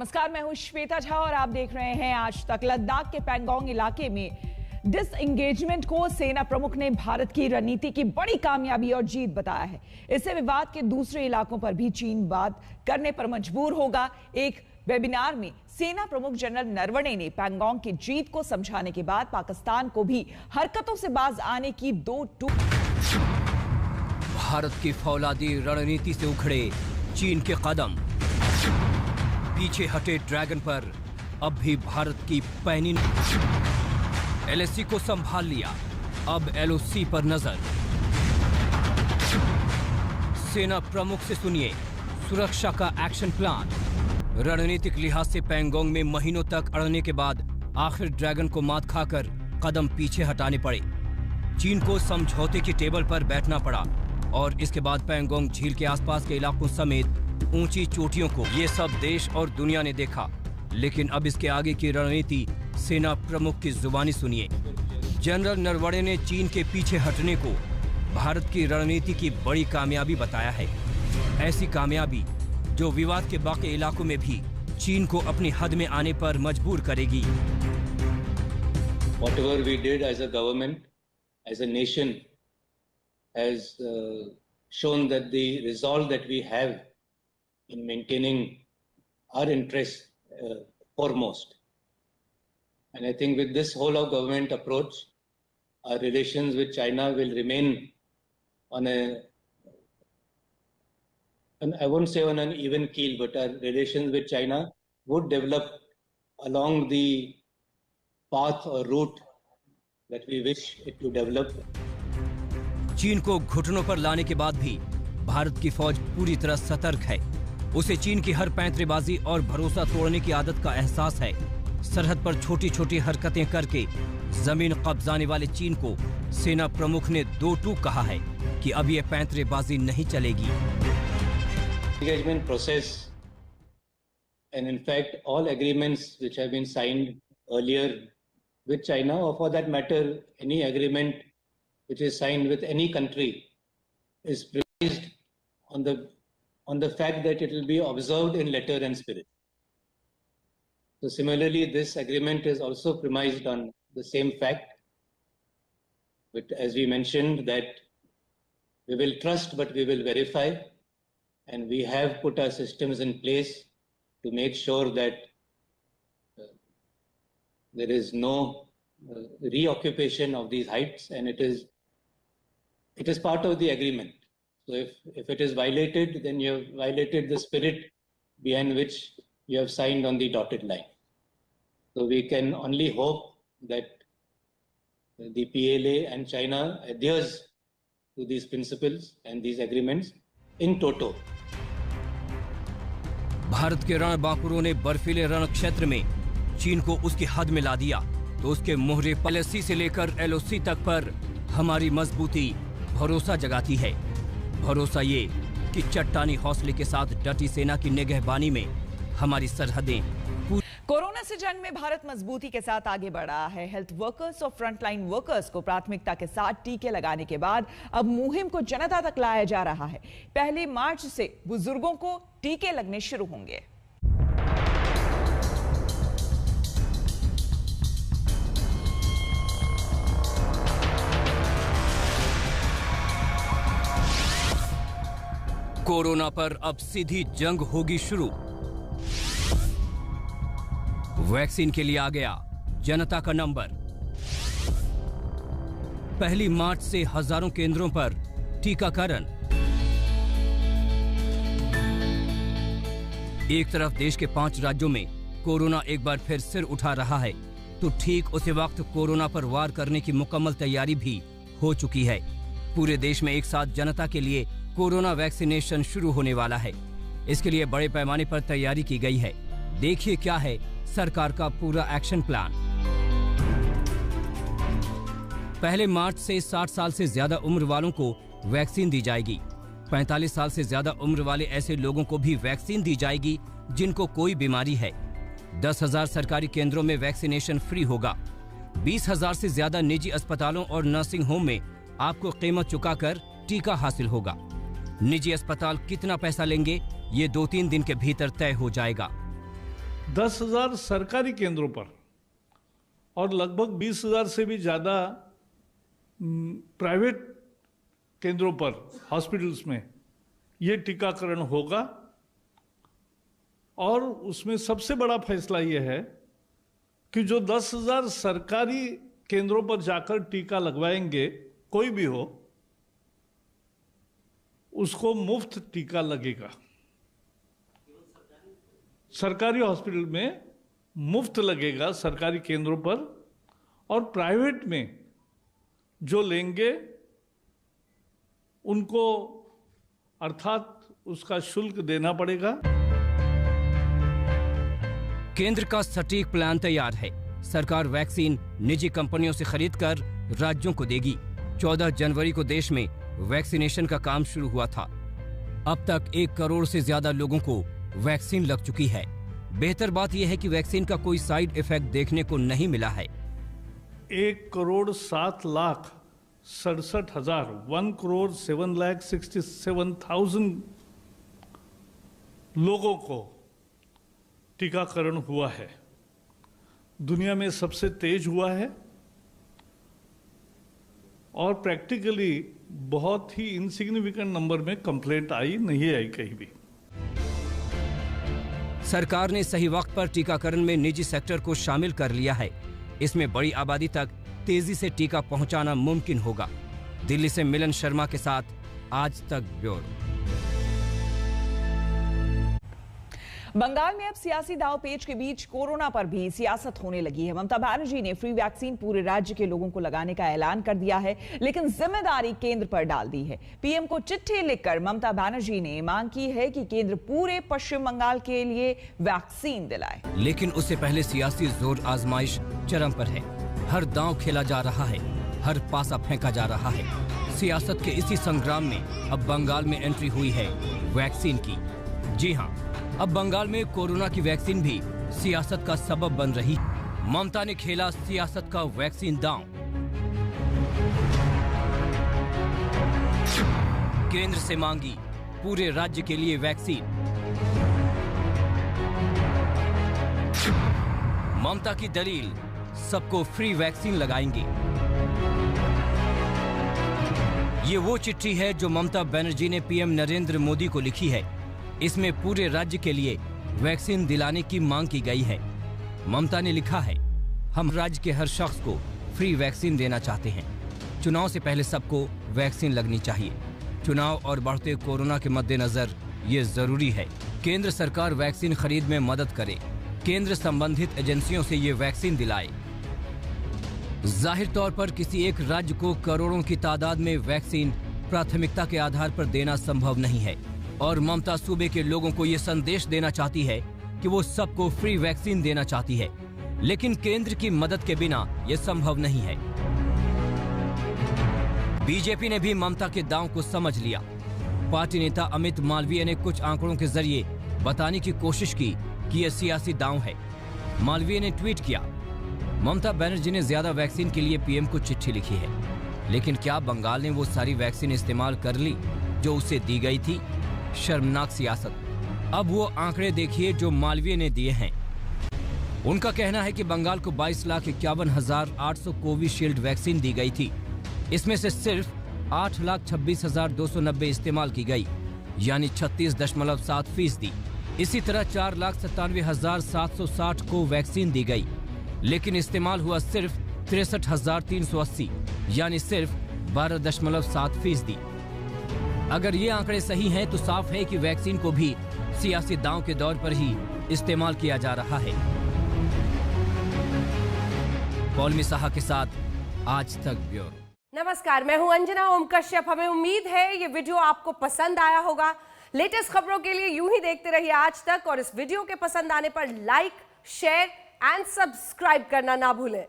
नमस्कार, मैं हूं श्वेता झा और आप देख रहे हैं आज तक। लद्दाख के पैंगोंग इलाके में डिसएंगेजमेंट को सेना प्रमुख ने भारत की रणनीति की बड़ी कामयाबी और जीत बताया है। इससे विवाद के दूसरे इलाकों पर भी चीन बात करने पर मजबूर होगा। एक वेबिनार में सेना प्रमुख जनरल नरवणे ने पैंगोंग की जीत को समझाने के बाद पाकिस्तान को भी हरकतों से बाज आने की दो टूक। भारत की फौलादी रणनीति से उखड़े चीन के कदम, पीछे हटे ड्रैगन पर अब भी भारत की पैनी। एलएसी को संभाल लिया, अब एलओसी पर नजर। सेना प्रमुख से सुनिए सुरक्षा का एक्शन प्लान। रणनीतिक लिहाज से पैंगोंग में महीनों तक अड़ने के बाद आखिर ड्रैगन को मात खाकर कदम पीछे हटाने पड़े। चीन को समझौते की टेबल पर बैठना पड़ा और इसके बाद पैंगोंग झील के आसपास के इलाकों समेत ऊंची चोटियों को ये सब देश और दुनिया ने देखा। लेकिन अब इसके आगे की रणनीति सेना प्रमुख की जुबानी सुनिए। जनरल नरवणे ने चीन के पीछे हटने को भारत की रणनीति की बड़ी कामयाबी बताया है। ऐसी कामयाबी जो विवाद के बाकी इलाकों में भी चीन को अपनी हद में आने पर मजबूर करेगी। Whatever we did as a government, as a nation, has shown that the resolve that we have in maintaining our interests foremost. And I think with this whole of government approach, our relations with China will remain on I won't say on an even keel, but our relations with China would develop along the path or route that we wish it to develop. चीन को घुटनों पर लाने के बाद भी भारत की फौज पूरी तरह सतर्क है। उसे चीन की हर पैंतरेबाजी और भरोसा तोड़ने की आदत का एहसास है। सरहद पर छोटी छोटी हरकतें करके जमीन कब्जाने वाले चीन को सेना प्रमुख ने दो टूक कहा है कि अब ये पैंतरेबाजी नहीं चलेगी। Engagement process, and in fact all agreements which have been signed earlier with China, or for that matter any agreement which is signed with any country, is premised on the fact that it will be observed in letter and spirit. So similarly, this agreement is also premised on the same fact, but as we mentioned, that we will trust but we will verify, and we have put our systems in place to make sure that there is no reoccupation of these heights, and it is part of the agreement. So if it is violated, then you have violated the spirit behind which you have signed on the dotted line. So we can only hope that the PLA and China adheres to these principles and these agreements in toto. Bharat के रणबांकुरों ने बर्फीले रण क्षेत्र में चीन को उसकी हद में ला दिया तो उसके मोहरे एलएसी से लेकर एलओसी तक पर हमारी मजबूती भरोसा जगाती है। भरोसा ये कि चट्टानी हौसले के साथ डटी सेना की निगहबानी में हमारी सरहदें। कोरोना से जंग में भारत मजबूती के साथ आगे बढ़ा है। हेल्थ वर्कर्स और फ्रंटलाइन वर्कर्स को प्राथमिकता के साथ टीके लगाने के बाद अब मुहिम को जनता तक लाया जा रहा है। 1 मार्च से बुजुर्गों को टीके लगने शुरू होंगे। कोरोना पर अब सीधी जंग होगी शुरू। वैक्सीन के लिए आ गया जनता का नंबर। 1 मार्च से हजारों केंद्रों पर टीकाकरण। एक तरफ देश के 5 राज्यों में कोरोना एक बार फिर सिर उठा रहा है तो ठीक उसी वक्त कोरोना पर वार करने की मुकम्मल तैयारी भी हो चुकी है। पूरे देश में एक साथ जनता के लिए कोरोना वैक्सीनेशन शुरू होने वाला है। इसके लिए बड़े पैमाने पर तैयारी की गई है। देखिए क्या है सरकार का पूरा एक्शन प्लान। 1 मार्च से 60 साल से ज्यादा उम्र वालों को वैक्सीन दी जाएगी। 45 साल से ज्यादा उम्र वाले ऐसे लोगों को भी वैक्सीन दी जाएगी जिनको कोई बीमारी है। 10,000 सरकारी केंद्रों में वैक्सीनेशन फ्री होगा। 20,000 से ज्यादा निजी अस्पतालों और नर्सिंग होम में आपको कीमत चुकाकर टीका हासिल होगा। निजी अस्पताल कितना पैसा लेंगे ये 2-3 दिन के भीतर तय हो जाएगा। 10,000 सरकारी केंद्रों पर और लगभग 20,000 से भी ज़्यादा प्राइवेट केंद्रों पर, हॉस्पिटल्स में ये टीकाकरण होगा। और उसमें सबसे बड़ा फैसला ये है कि जो 10,000 सरकारी केंद्रों पर जाकर टीका लगवाएंगे, कोई भी हो, उसको मुफ्त टीका लगेगा। सरकारी हॉस्पिटल में मुफ्त लगेगा, सरकारी केंद्रों पर, और प्राइवेट में जो लेंगे उनको अर्थात उसका शुल्क देना पड़ेगा। केंद्र का सटीक प्लान तैयार है। सरकार वैक्सीन निजी कंपनियों से खरीदकर राज्यों को देगी। 14 जनवरी को देश में वैक्सीनेशन का काम शुरू हुआ था। अब तक 1 करोड़ से ज्यादा लोगों को वैक्सीन लग चुकी है। बेहतर बात यह है कि वैक्सीन का कोई साइड इफेक्ट देखने को नहीं मिला है। 1,07,67,000 1,07,67,000 लोगों को टीकाकरण हुआ है। दुनिया में सबसे तेज हुआ है और प्रैक्टिकली बहुत ही इनसिग्निफिकेंट नंबर में कंप्लेंट नहीं आई कहीं भी। सरकार ने सही वक्त पर टीकाकरण में निजी सेक्टर को शामिल कर लिया है। इसमें बड़ी आबादी तक तेजी से टीका पहुंचाना मुमकिन होगा। दिल्ली से मिलन शर्मा के साथ आज तक ब्यूरो। बंगाल में अब सियासी दांवपेच के बीच कोरोना पर भी सियासत होने लगी है। ममता बनर्जी ने फ्री वैक्सीन पूरे राज्य के लोगों को लगाने का ऐलान कर दिया है, लेकिन जिम्मेदारी केंद्र पर डाल दी है। पीएम को चिट्ठी लिखकर ममता बनर्जी ने मांग की है कि केंद्र पूरे पश्चिम बंगाल के लिए वैक्सीन दिलाए। लेकिन उससे पहले सियासी जोर आजमाइश चरम पर है। हर दांव खेला जा रहा है, हर पासा फेंका जा रहा है। सियासत के इसी संग्राम में अब बंगाल में एंट्री हुई है वैक्सीन की। जी हाँ, अब बंगाल में कोरोना की वैक्सीन भी सियासत का सबब बन रही। ममता ने खेला सियासत का वैक्सीन दांव। केंद्र से मांगी पूरे राज्य के लिए वैक्सीन। ममता की दलील, सबको फ्री वैक्सीन लगाएंगे। ये वो चिट्ठी है जो ममता बनर्जी ने पीएम नरेंद्र मोदी को लिखी है। इसमें पूरे राज्य के लिए वैक्सीन दिलाने की मांग की गई है। ममता ने लिखा है, हम राज्य के हर शख्स को फ्री वैक्सीन देना चाहते हैं। चुनाव से पहले सबको वैक्सीन लगनी चाहिए। चुनाव और बढ़ते कोरोना के मद्देनजर ये जरूरी है। केंद्र सरकार वैक्सीन खरीद में मदद करे। केंद्र संबंधित एजेंसियों से ये वैक्सीन दिलाए। जाहिर तौर पर किसी एक राज्य को करोड़ों की तादाद में वैक्सीन प्राथमिकता के आधार पर देना संभव नहीं है और ममता सूबे के लोगों को ये संदेश देना चाहती है कि वो सबको फ्री वैक्सीन देना चाहती है, लेकिन केंद्र की मदद के बिना ये संभव नहीं है। बीजेपी ने भी ममता के दांव को समझ लिया। पार्टी नेता अमित मालवीय ने कुछ आंकड़ों के जरिए बताने की कोशिश की कि यह सियासी दांव है। मालवीय ने ट्वीट किया, ममता बनर्जी ने ज्यादा वैक्सीन के लिए पीएम को चिट्ठी लिखी है, लेकिन क्या बंगाल ने वो सारी वैक्सीन इस्तेमाल कर ली जो उसे दी गई थी? शर्मनाक सियासत। अब वो आंकड़े देखिए जो मालवीय ने दिए हैं। उनका कहना है कि बंगाल को 22,51,800 कोविशील्ड वैक्सीन दी गई थी। इसमें से सिर्फ 8,26,290 इस्तेमाल की गई, यानी 36.7%। इसी तरह 4,97,760 को वैक्सीन दी गई, लेकिन इस्तेमाल हुआ सिर्फ 63,380, यानी सिर्फ 12.7%। अगर ये आंकड़े सही हैं तो साफ है कि वैक्सीन को भी सियासी दांव के दौर पर ही इस्तेमाल किया जा रहा है। पौलमी साहा के साथ आज तक ब्यूरो। नमस्कार, मैं हूं अंजना ओम कश्यप। हमें उम्मीद है ये वीडियो आपको पसंद आया होगा। लेटेस्ट खबरों के लिए यूं ही देखते रहिए आज तक और इस वीडियो के पसंद आने पर लाइक, शेयर एंड सब्सक्राइब करना ना भूलें।